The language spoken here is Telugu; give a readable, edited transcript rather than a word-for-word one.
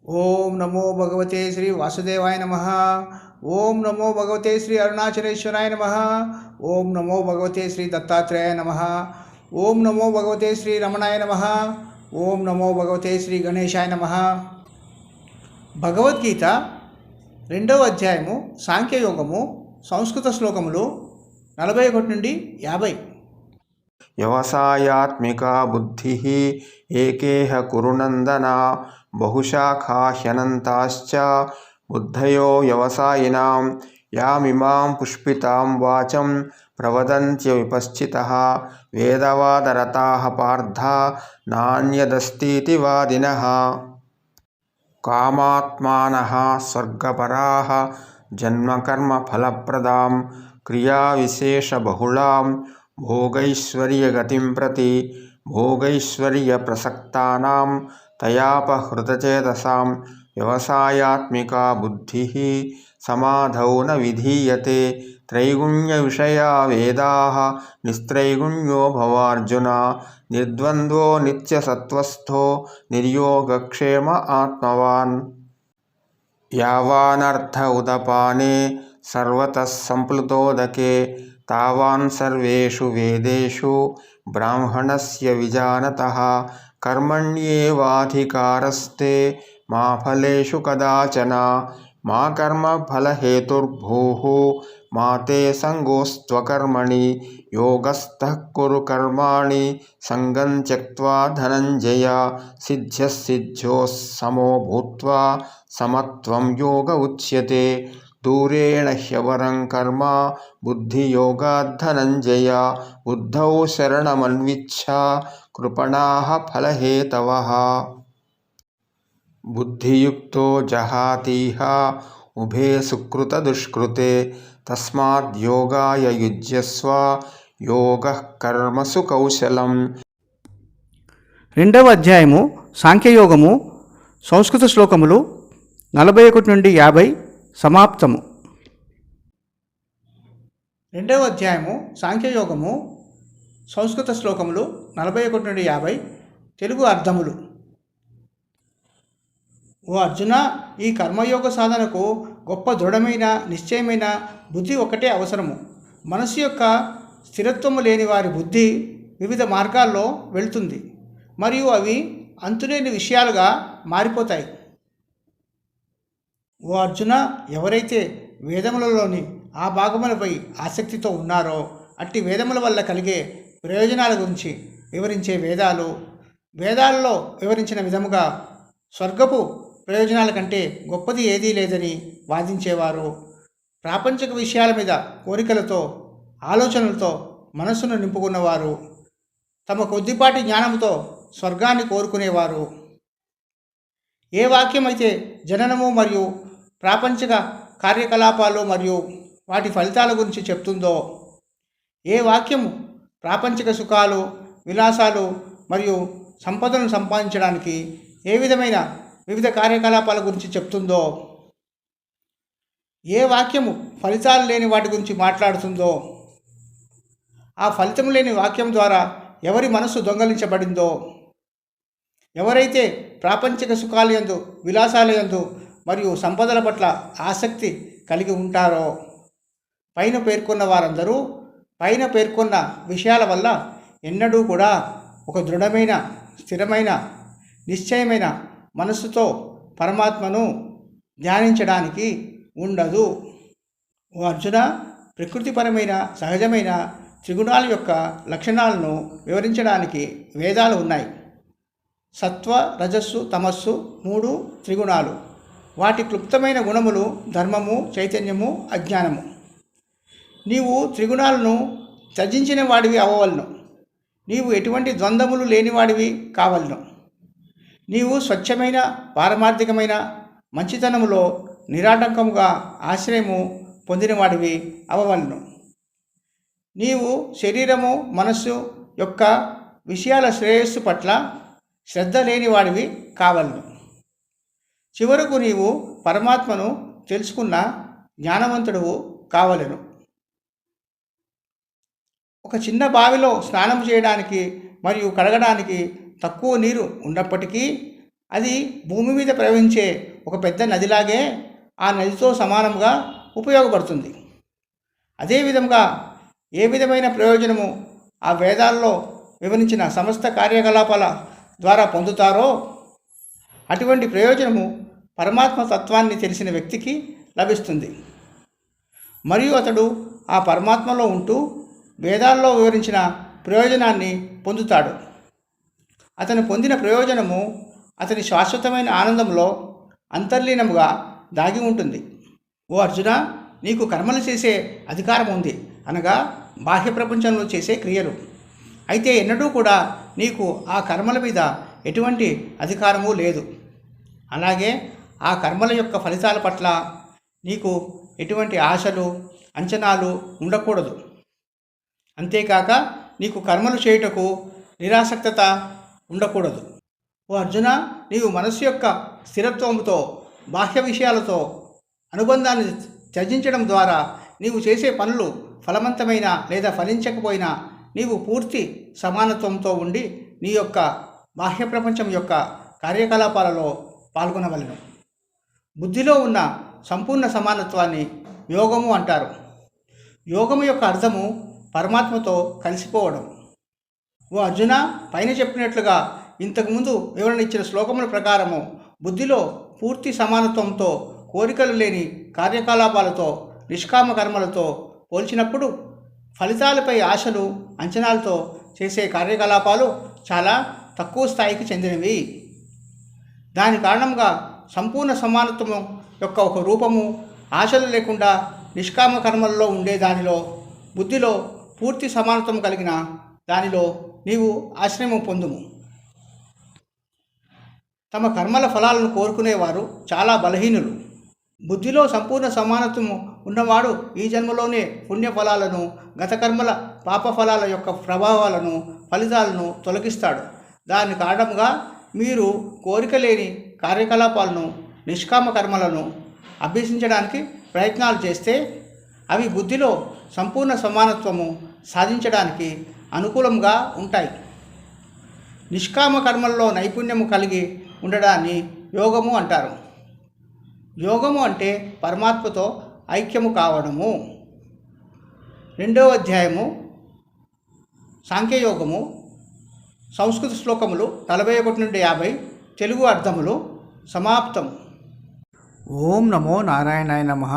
ఓం నమో భగవతే శ్రీ వాసుదేవాయ నమః. ఓం నమో భగవతే శ్రీ అరుణాచలేశ్వరాయ నమః. ఓం నమో భగవతే శ్రీ దత్తాత్రేయాయ నమః. ఓం నమో భగవతే శ్రీ రమణాయ నమః. ఓం నమో భగవతే శ్రీ గణేశాయ నమః. భగవద్గీత 2వ అధ్యాయము సాంఖ్యయోగము సంస్కృత శ్లోకములు 41 నుండి 50. వ్యవసాయాత్మికా బుద్ధి ఏకేహ కురునందన బహుశాఖా హ్యనంతాశ్చ బుద్ధయో వ్యవసాయినాం యామిమాం పుష్పితాం వాచం ప్రవదంత్య విపశ్చితః వేదవాదరతాః పార్థ నాన్యదస్तीति వాదినః. కామాత్మానః స్వర్గపరాః జన్మకర్మఫలప్రదాం క్రియావిశేషబహుళాం భోగైశ్వర్యగతిం ప్రతి భోగైశ్వర్యప్రసక్తానాం తయాపహృతచేతసాం వ్యవసాయాత్మికా బుద్ధిః సమాధౌ న విధీయతే. త్రైగుణ్యవిషయా వేదాః నిస్త్రైగుణ్యో భవార్జున నిర్ద్వంద్వో నిత్యసత్వస్థో నిర్యోగక్షేమ ఆత్మవాన్. యావానర్థ ఉదపానే సర్వతః సంప్లుతోదకే తావాన్ సర్వేషు వేదేషు బ్రాహ్మణస్య విజానతః. కర్మణ్యేవాధికారస్తే మా ఫలేషు కదాచన మా కర్మఫలహేతుర్భూః మా తే సంగోస్త్వకర్మణి యోగస్థః కురు కర్మాణి సంగం త్యక్త్వా ధనంజయ. సిద్ధ్యసిద్ధ్యోః సమో భూత్వా సమత్వం యోగ ఉచ్యతే. దూరేణ హ్యవరం కర్మ బుద్ధియోగాద్ధనంజయ. బుద్ధౌ శరణమన్విచ్ఛ కృపణాః ఫలహేతవః. బుద్ధియుక్తో జహాతీహ ఉభే సుకృత దుష్కృతే తస్మాద్యోగాయ యుజ్యస్వ యోగః కర్మసు కౌశలం. 2వ అధ్యాయము సాంఖ్యయోగము సంస్కృత శ్లోకములు 41 నుండి 50 సమాప్తము. 2వ అధ్యాయము సాంఖ్యయోగము సంస్కృత శ్లోకములు 41 నుండి 50 తెలుగు అర్థములు. ఓ అర్జున, ఈ కర్మయోగ సాధనకు గొప్ప దృఢమైన నిశ్చయమైన బుద్ధి ఒకటే అవసరము. మనసు యొక్క స్థిరత్వము లేని వారి బుద్ధి వివిధ మార్గాల్లో వెళ్తుంది మరియు అవి అంతులేని విషయాలుగా మారిపోతాయి. ఓ అర్జున, ఎవరైతే వేదములలోని ఆ భాగములపై ఆసక్తితో ఉన్నారో అట్టి వేదముల వల్ల కలిగే ప్రయోజనాల గురించి వివరించే వేదాలలో వివరించిన విధముగా స్వర్గపు ప్రయోజనాల కంటే గొప్పది ఏదీ లేదని వాదించేవారు, ప్రాపంచిక విషయాల మీద కోరికలతో ఆలోచనలతో మనస్సును నింపుకున్నవారు, తమ కొద్దిపాటి జ్ఞానంతో స్వర్గాన్ని కోరుకునేవారు. ఏ వాక్యం అయితే జననము మరియు ప్రాపంచిక కార్యకలాపాలు మరియు వాటి ఫలితాల గురించి చెప్తుందో, ఏ వాక్యము ప్రాపంచిక సుఖాలు విలాసాలు మరియు సంపదను సంపాదించడానికి ఏ విధమైన వివిధ కార్యకలాపాల గురించి చెప్తుందో, ఏ వాక్యము ఫలితాలు లేని వాటి గురించి మాట్లాడుతుందో, ఆ ఫలితం లేని వాక్యం ద్వారా ఎవరి మనస్సు దొంగలించబడిందో, ఎవరైతే ప్రాపంచిక సుఖాలయందు విలాసాలయందు మరియు సంపదల పట్ల ఆసక్తి కలిగి ఉంటారో, పైన పేర్కొన్న వారందరూ పైన పేర్కొన్న విషయాల వల్ల ఎన్నడూ కూడా ఒక దృఢమైన స్థిరమైన నిశ్చయమైన మనస్సుతో పరమాత్మను ధ్యానించడానికి ఉండదు. ఓ అర్జున, ప్రకృతిపరమైన సహజమైన త్రిగుణాల యొక్క లక్షణాలను వివరించడానికి వేదాలు ఉన్నాయి. సత్వ రజస్సు తమస్సు 3 త్రిగుణాలు. వాటి క్లుప్తమైన గుణములు ధర్మము చైతన్యము అజ్ఞానము. నీవు త్రిగుణాలను త్యజించిన వాడివి అవ్వవలను. నీవు ఎటువంటి ద్వంద్వములు లేనివాడివి కావలను. నీవు స్వచ్ఛమైన పారమార్థికమైన మంచితనములో నిరాటంకముగా ఆశ్రయము పొందినవాడివి అవ్వవలను. నీవు శరీరము మనస్సు యొక్క విషయాల శ్రేయస్సు పట్ల శ్రద్ధ లేనివాడివి కావలను. చివరకు నీవు పరమాత్మను తెలుసుకున్న జ్ఞానవంతుడువు కావలను. ఒక చిన్న బావిలో స్నానం చేయడానికి మరియు కడగడానికి తక్కువ నీరు ఉన్నప్పటికీ అది భూమి మీద ప్రవహించే ఒక పెద్ద నదిలాగే ఆ నదితో సమానంగా ఉపయోగపడుతుంది. అదేవిధంగా ఏ విధమైన ప్రయోజనము ఆ వేదాల్లో వివరించిన సమస్త కార్యకలాపాల ద్వారా పొందుతారో అటువంటి ప్రయోజనము పరమాత్మ తత్వాన్ని తెలిసిన వ్యక్తికి లభిస్తుంది. మరియు అతడు ఆ పరమాత్మలో ఉంటూ వేదాల్లో వివరించిన ప్రయోజనాన్ని పొందుతాడు. అతను పొందిన ప్రయోజనము అతని శాశ్వతమైన ఆనందంలో అంతర్లీనముగా దాగి ఉంటుంది. ఓ అర్జున, నీకు కర్మలు చేసే అధికారం ఉంది, అనగా బాహ్య ప్రపంచంలో చేసే క్రియలు. అయితే ఎన్నడూ కూడా నీకు ఆ కర్మల మీద ఎటువంటి అధికారము లేదు. అలాగే ఆ కర్మల యొక్క ఫలితాల పట్ల నీకు ఎటువంటి ఆశలు, అంచనాలు ఉండకూడదు. అంతేకాక నీకు కర్మలు చేయుటకు నిరాసక్తత ఉండకూడదు. ఓ అర్జున, నీవు మనస్సు యొక్క స్థిరత్వముతో బాహ్య విషయాలతో అనుబంధాన్ని త్యజించడం ద్వారా నీవు చేసే పనులు ఫలవంతమైన లేదా ఫలించకపోయినా నీవు పూర్తి సమానత్వంతో ఉండి నీ యొక్క బాహ్య ప్రపంచం యొక్క కార్యకలాపాలలో పాల్గొనవలెను. బుద్ధిలో ఉన్న సంపూర్ణ సమానత్వాన్ని యోగము అంటారు. యోగము యొక్క అర్థము పరమాత్మతో కలిసిపోవడం. ఓ అర్జున, పైన చెప్పినట్లుగా ఇంతకుముందు వివరణ ఇచ్చిన శ్లోకముల ప్రకారము బుద్ధిలో పూర్తి సమానత్వంతో కోరికలు లేని కార్యకలాపాలతో నిష్కామ కర్మలతో పోల్చినప్పుడు ఫలితాలపై ఆశలు, అంచనాలతో చేసే కార్యకలాపాలు చాలా తక్కువ స్థాయికి చెందినవి. దాని కారణంగా సంపూర్ణ సమానత్వం యొక్క ఒక రూపము ఆశలు లేకుండా నిష్కామ కర్మల్లో ఉండే దానిలో, బుద్ధిలో పూర్తి సమానత్వం కలిగిన దానిలో నీవు ఆశ్రయం పొందుము. తమ కర్మల ఫలాలను కోరుకునేవారు చాలా బలహీనులు. బుద్ధిలో సంపూర్ణ సమానత్వము ఉన్నవాడు ఈ జన్మలోనే పుణ్యఫలాలను, గత కర్మల పాపఫలాల యొక్క ప్రభావాలను, ఫలితాలను తొలగిస్తాడు. దాని కారణంగా మీరు కోరిక లేని కార్యకలాపాలను, నిష్కామ కర్మలను అభ్యసించడానికి ప్రయత్నాలు చేస్తే అవి బుద్ధిలో సంపూర్ణ సమానత్వము సాధించడానికి అనుకూలంగా ఉంటాయి. నిష్కామ కర్మల్లో నైపుణ్యము కలిగి ఉండడాన్ని యోగము అంటారు. యోగము అంటే పరమాత్మతో ఐక్యము కావడము. 2వ అధ్యాయము సాంఖ్యయోగము, సంస్కృత శ్లోకములు 41 నుండి 50, తెలుగు అర్థములు సమాప్తం. ఓం నమో నారాయణాయ నమః.